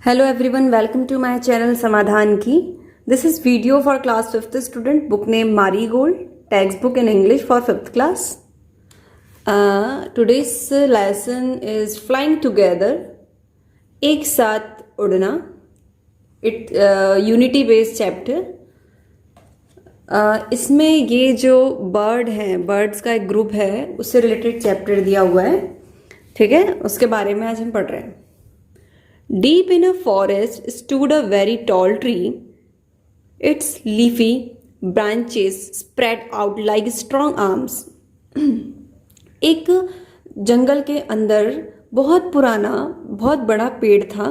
Hello everyone, welcome to my channel Samadhan Ki. This is video for class 5th student, book name Marigold, textbook in English for 5th class. Today's lesson is flying together, एक साथ उड़ना. It unity based chapter. इसमें ये जो bird हैं, birds का एक group है, उससे रिलेटेड चैप्टर दिया हुआ है. ठीक है, उसके बारे में आज हम पढ़ रहे हैं. Deep in a forest stood a very tall tree. Its leafy branches spread out like strong arms. एक जंगल के अंदर बहुत पुराना, बहुत बड़ा पेड़ था,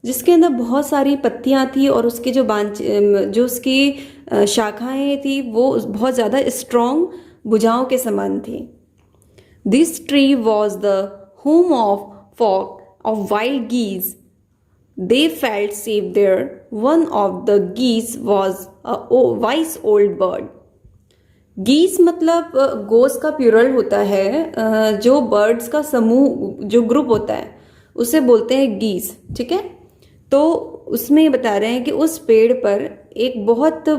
जिसके अंदर बहुत सारी पत्तियां थी और उसकी जो उसकी शाखाएं थी वो बहुत ज़्यादा स्ट्रॉन्ग भुजाओं के समान थी. This tree was the home of folk of wild geese. They felt safe there. One of the geese was a wise old bird. गीस मतलब गोस का प्यूरल होता है, जो बर्ड्स का समूह, जो ग्रुप होता है उसे बोलते हैं गीस. ठीक है, तो उसमें ये बता रहे हैं कि उस पेड़ पर एक बहुत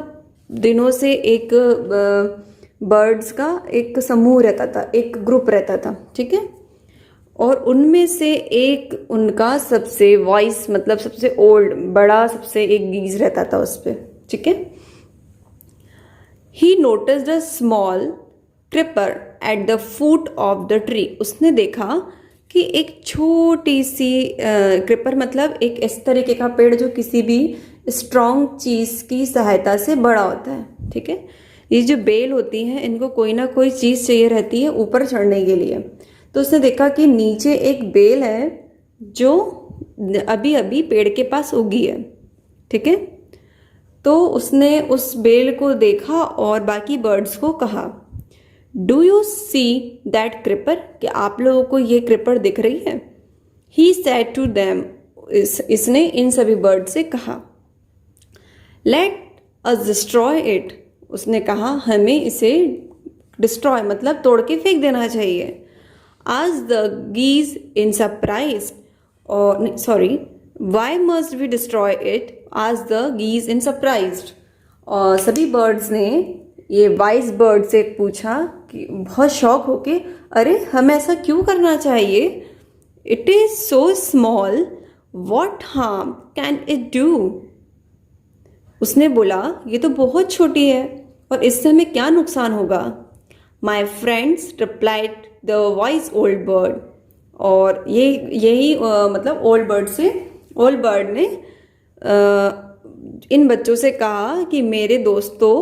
दिनों से एक बर्ड्स का एक समूह रहता था, एक ग्रुप रहता था. ठीक है, और उनमें से एक उनका सबसे वॉइस मतलब सबसे ओल्ड, बड़ा, सबसे एक गीज रहता था उस पर. ठीक है, ही noticed a small creeper at the foot of the tree. उसने देखा कि एक छोटी सी क्रिपर मतलब एक इस तरीके का पेड़ जो किसी भी स्ट्रॉन्ग चीज़ की सहायता से बड़ा होता है. ठीक है, ये जो बेल होती हैं इनको कोई ना कोई चीज़ चाहिए रहती है ऊपर चढ़ने के लिए. तो उसने देखा कि नीचे एक बेल है जो अभी अभी पेड़ के पास उगी है. ठीक है, तो उसने उस बेल को देखा और बाकी बर्ड्स को कहा, do you see that creeper, कि आप लोगों को ये क्रिपर दिख रही है. ही सेड टू देम, इसने इन सभी बर्ड से कहा, लेट अस डिस्ट्रॉय इट. उसने कहा हमें इसे डिस्ट्रॉय मतलब तोड़ के फेंक देना चाहिए. As the geese in surprise, or sorry, why must we destroy it? As the geese in surprised. और सभी बर्ड्स ने ये वाइज बर्ड से पूछा कि बहुत शौक होके, अरे हमें ऐसा क्यों करना चाहिए. It is so small, what harm can it do? उसने बोला ये तो बहुत छोटी है और इससे हमें क्या नुकसान होगा. My friends replied the wise old bird. और यही मतलब ओल्ड बर्ड ने इन बच्चों से कहा कि मेरे दोस्तों,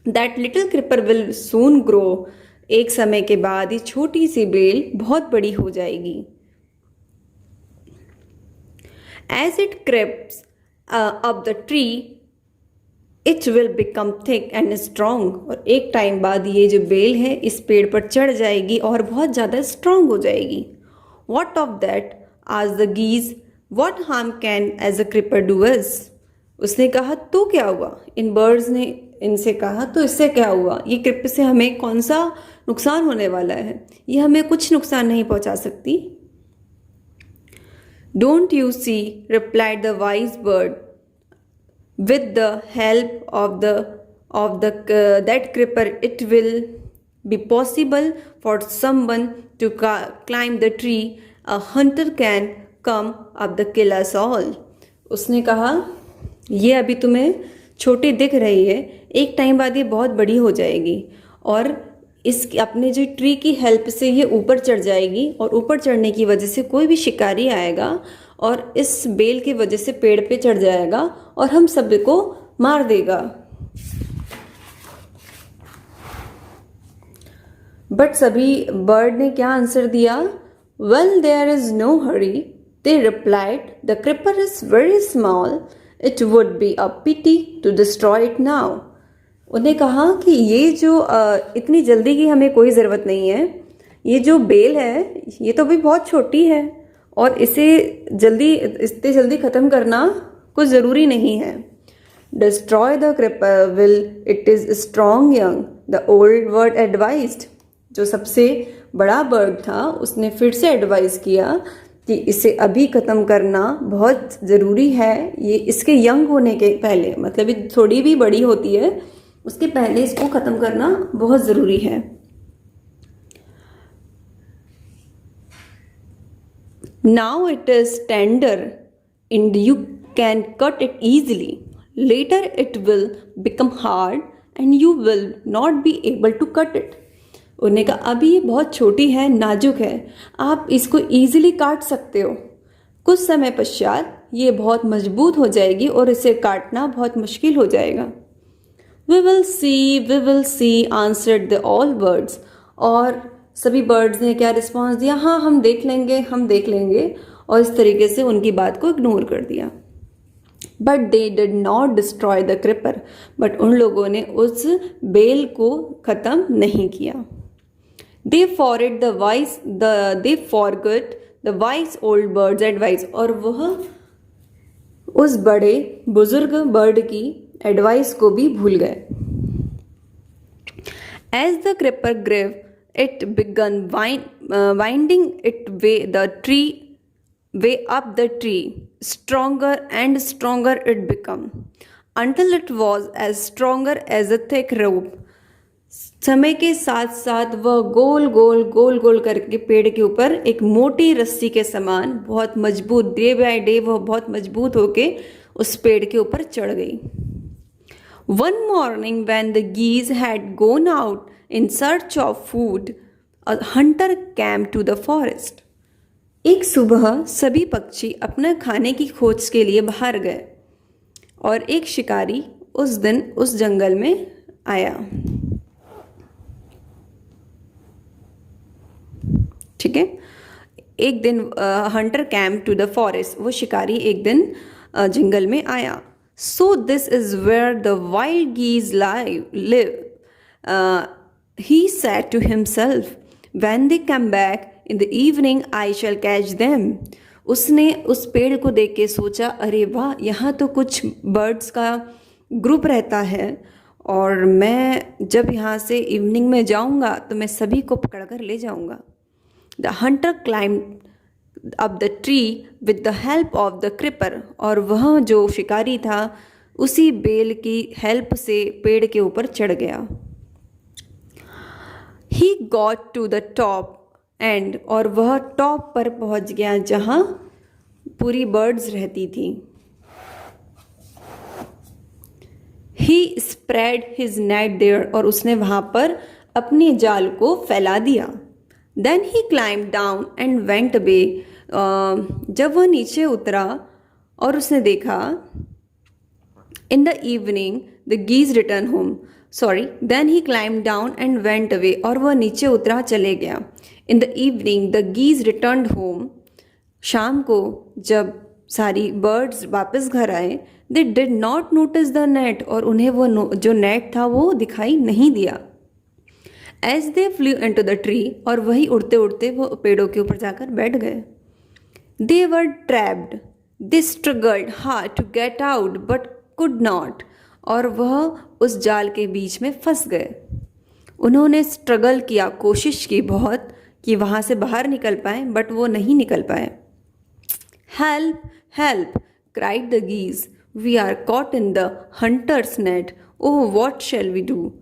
that little creeper will soon grow. एक समय के बाद ये छोटी सी बेल बहुत बड़ी हो जाएगी. As it creeps up the tree it will become thick and strong. और एक टाइम बाद ये जो बेल है इस पेड़ पर चढ़ जाएगी और बहुत ज़्यादा स्ट्रॉन्ग हो जाएगी. What of that, as the geese, what harm can as a creeper do us. उसने कहा तो क्या हुआ. इन बर्ड्स ने इनसे कहा तो इससे क्या हुआ, ये क्रिपर से हमें कौन सा नुकसान होने वाला है, ये हमें कुछ नुकसान नहीं पहुंचा सकती. Don't you see, replied the wise bird, with the help of that creeper it will be possible for someone to climb the tree. A hunter can come up the kill us all. उसने कहा ये अभी तुम्हें छोटी दिख रही है, एक टाइम बाद ये बहुत बड़ी हो जाएगी और इस अपने जो ट्री की हेल्प से ये ऊपर चढ़ जाएगी और ऊपर चढ़ने की वजह से कोई भी शिकारी आएगा और इस बेल की वजह से पेड़ पे चढ़ जाएगा और हम सभी को मार देगा. बट सभी बर्ड ने क्या आंसर दिया, well there is no hurry. They replied, the creeper is very small, it would be a pity to destroy it now. उन्हें कहा कि ये जो इतनी जल्दी की हमें कोई ज़रूरत नहीं है, ये जो बेल है ये तो भी बहुत छोटी है और इतने जल्दी ख़त्म करना कुछ ज़रूरी नहीं है. Destroy the creeper will it is strong young, the old bird advised. जो सबसे बड़ा बर्ड था उसने फिर से एडवाइस किया कि इसे अभी ख़त्म करना बहुत ज़रूरी है, ये इसके यंग होने के पहले, मतलब ये थोड़ी भी बड़ी होती है उसके पहले इसको ख़त्म करना बहुत ज़रूरी है। Now it is tender and you can cut it easily. Later it will become hard and you will not be able to cut it. उन्होंने कहा अभी ये बहुत छोटी है, नाजुक है, आप इसको easily काट सकते हो, कुछ समय पश्चात ये बहुत मजबूत हो जाएगी और इसे काटना बहुत मुश्किल हो जाएगा। We will see answered the all birds. और सभी बर्ड्स ने क्या रिस्पॉन्स दिया? हाँ हम देख लेंगे, और इस तरीके से उनकी बात को इग्नोर कर दिया। But they did not destroy the creeper, but उन लोगों ने उस बेल को ख़त्म नहीं किया। They forget the wise old birds advice, और वह उस बड़े बुजुर्ग बर्ड की एडवाइस को भी भूल गए। As the creeper grew it began winding it way up the tree. Stronger and stronger it became, until it was as stronger as a thick rope. समय के साथ साथ वह गोल गोल करके पेड़ के ऊपर एक मोटी रस्सी के समान बहुत मजबूत, डे बाय डे वह बहुत मजबूत होके उस पेड़ के ऊपर चढ़ गई। One morning when the geese had gone out in search of food, a hunter came to the forest. एक सुबह सभी पक्षी अपना खाने की खोज के लिए बाहर गए और एक शिकारी उस दिन उस जंगल में आया। ठीक है, एक दिन hunter came to the forest, वो शिकारी एक दिन जंगल में आया। So this is where the wild geese live. He said to himself, when they come back in the evening, I shall catch them. उसने उस पेड़ को देख के सोचा, अरे वाह, यहाँ तो कुछ बर्ड्स का ग्रुप रहता है और मैं जब यहाँ से इवनिंग में जाऊँगा तो मैं सभी को पकड़ कर ले जाऊँगा। The hunter climbed up the tree with the help of the creeper, और वह जो शिकारी था उसी बेल की हेल्प से पेड़ के ऊपर चढ़ गया। He got to the top end, और वह टॉप पर पहुंच गया जहां पूरी बर्ड्स रहती थी। He spread his net there, और उसने वहां पर अपने जाल को फैला दिया। Then he climbed down and went away. जब वह नीचे उतरा और उसने देखा, in the evening the geese returned home. Then he climbed down and went away. और वह नीचे उतरा चले गया। In the evening the geese returned home. शाम को जब सारी बर्ड्स वापस घर आए, they did not notice the net, और उन्हें वो जो नेट था वो दिखाई नहीं दिया। As they flew into the tree, और वही उड़ते उड़ते वो पेड़ों के ऊपर जाकर बैठ गए। They were trapped. They struggled hard to get out but could not. और वह उस जाल के बीच में फंस गए। उन्होंने स्ट्रगल किया, कोशिश की बहुत कि वहाँ से बाहर निकल पाए, बट वो नहीं निकल पाए। Help! Help! cried the geese. We are caught in the hunter's net. Oh, what shall we do?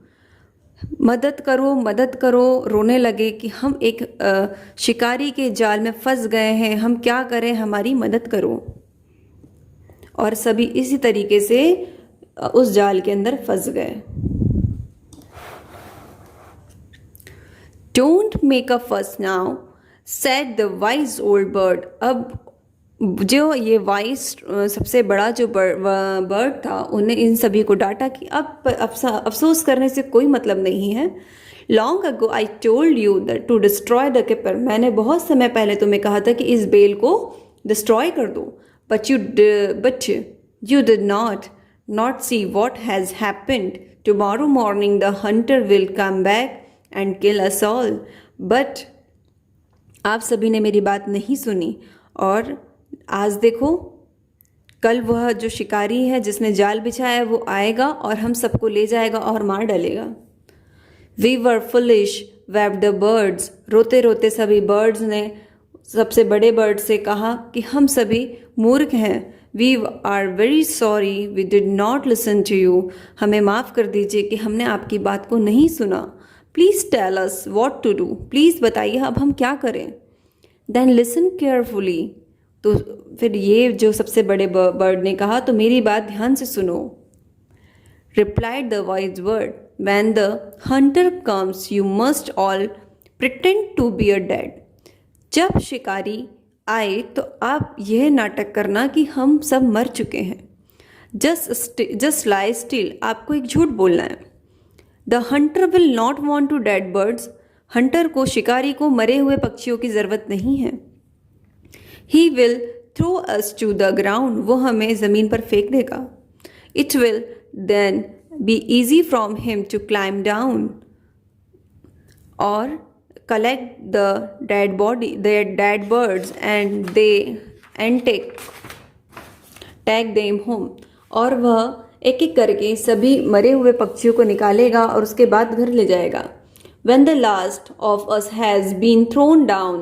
मदद करो, रोने लगे कि हम एक शिकारी के जाल में फंस गए हैं, हम क्या करें, हमारी मदद करो। और सभी इसी तरीके से उस जाल के अंदर फंस गए। Don't make a fuss now, said the wise old bird. अब जो ये वाइस सबसे बड़ा जो बर्ड था, उन्हें इन सभी को डांटा कि अब अफसोस करने से कोई मतलब नहीं है। Long ago I told you that to destroy the creeper, मैंने बहुत समय पहले तुम्हें कहा था कि इस बेल को डिस्ट्रॉय कर दो। But you did not see what has happened. Tomorrow morning the hunter will come back and kill us all. But आप सभी ने मेरी बात नहीं सुनी, और आज देखो, कल वह जो शिकारी है जिसने जाल बिछाया है वो आएगा और हम सबको ले जाएगा और मार डालेगा। We were foolish, wept the birds, रोते रोते सभी बर्ड्स ने सबसे बड़े बर्ड से कहा कि हम सभी मूर्ख हैं। We are very sorry we did not listen to you. हमें माफ़ कर दीजिए कि हमने आपकी बात को नहीं सुना। Please tell us what to do. Please बताइए अब हम क्या करें। Then listen carefully. तो फिर ये जो सबसे बड़े बर्ड ने कहा, तो मेरी बात ध्यान से सुनो। Replied the wise bird, when the hunter comes you must all pretend to be a dead. जब शिकारी आए तो आप यह नाटक करना कि हम सब मर चुके हैं। जस्ट लाई स्टिल, आपको एक झूठ बोलना है। The hunter will not want to dead birds. Hunter को, शिकारी को मरे हुए पक्षियों की ज़रूरत नहीं है। He will throw us to the ground, वो हमें ज़मीन पर फेंक देगा। It will then be easy from him to climb down और collect the dead birds and take them home। और वह एक एक करके सभी मरे हुए पक्षियों को निकालेगा और उसके बाद घर ले जाएगा। When the last of us has been thrown down,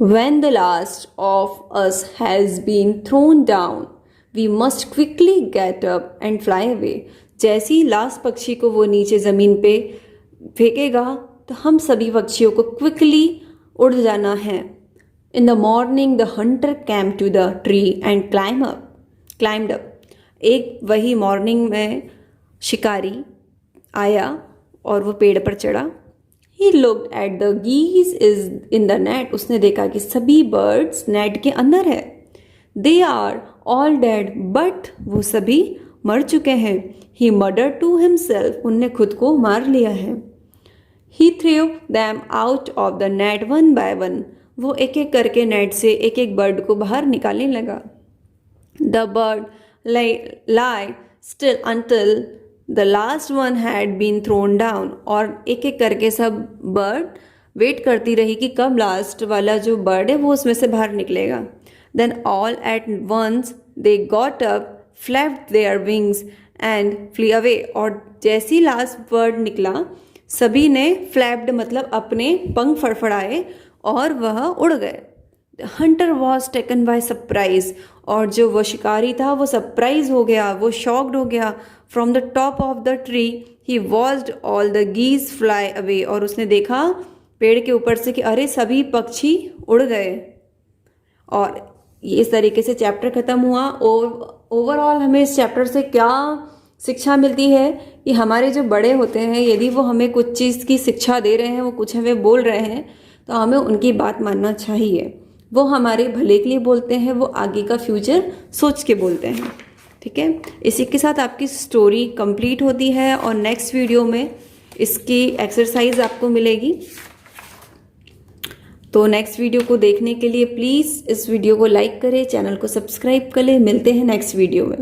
when the last of us has been thrown down, we must quickly get up and fly away। जैसी लास्ट पक्षी को वो नीचे ज़मीन पे फेंकेगा तो हम सभी पक्षियों को क्विकली उड़ जाना है। In the morning the hunter came to the tree and climbed up. एक वही मॉर्निंग में शिकारी आया और वो पेड़ पर चढ़ा। He looked at the geese is in the net. उसने देखा कि सभी बर्ड्स नेट के अंदर है। They are all dead, but वो सभी मर चुके हैं। ही मर्डर टू हिमसेल्फ, उनने खुद को मार लिया है। He threw them out of the net one by one. वो एक एक करके नेट से एक एक बर्ड को बाहर निकालने लगा। The bird lay still until the last one had been thrown down. और एक एक करके सब बर्ड वेट करती रही कि कब लास्ट वाला जो बर्ड है वो उसमें से बाहर निकलेगा। Then all at once they got up, flapped their wings and flew away. और जैसी लास्ट बर्ड निकला सभी ने फ्लैप्ड मतलब अपने पंख फड़फड़ाए और वह उड़ गए। Hunter was taken by surprise. और जो वो शिकारी था वो सरप्राइज हो गया, वो शॉक्ड हो गया। From the top of the tree he watched all the geese fly away. और उसने देखा पेड़ के ऊपर से कि अरे सभी पक्षी उड़ गए। और इस तरीके से चैप्टर ख़त्म हुआ। ओवरऑल हमें इस चैप्टर से क्या शिक्षा मिलती है कि हमारे जो बड़े होते हैं यदि वो हमें कुछ चीज़ की शिक्षा दे रहे हैं, वो कुछ हमें बोल रहे हैं, तो हमें उनकी बात मानना चाहिए। वो हमारे भले के लिए बोलते हैं, वो आगे का फ्यूचर सोच के बोलते हैं। ठीक है, इसी के साथ आपकी स्टोरी कंप्लीट होती है और नेक्स्ट वीडियो में इसकी एक्सरसाइज आपको मिलेगी। तो नेक्स्ट वीडियो को देखने के लिए प्लीज़ इस वीडियो को लाइक करें, चैनल को सब्सक्राइब करें। मिलते हैं नेक्स्ट वीडियो में।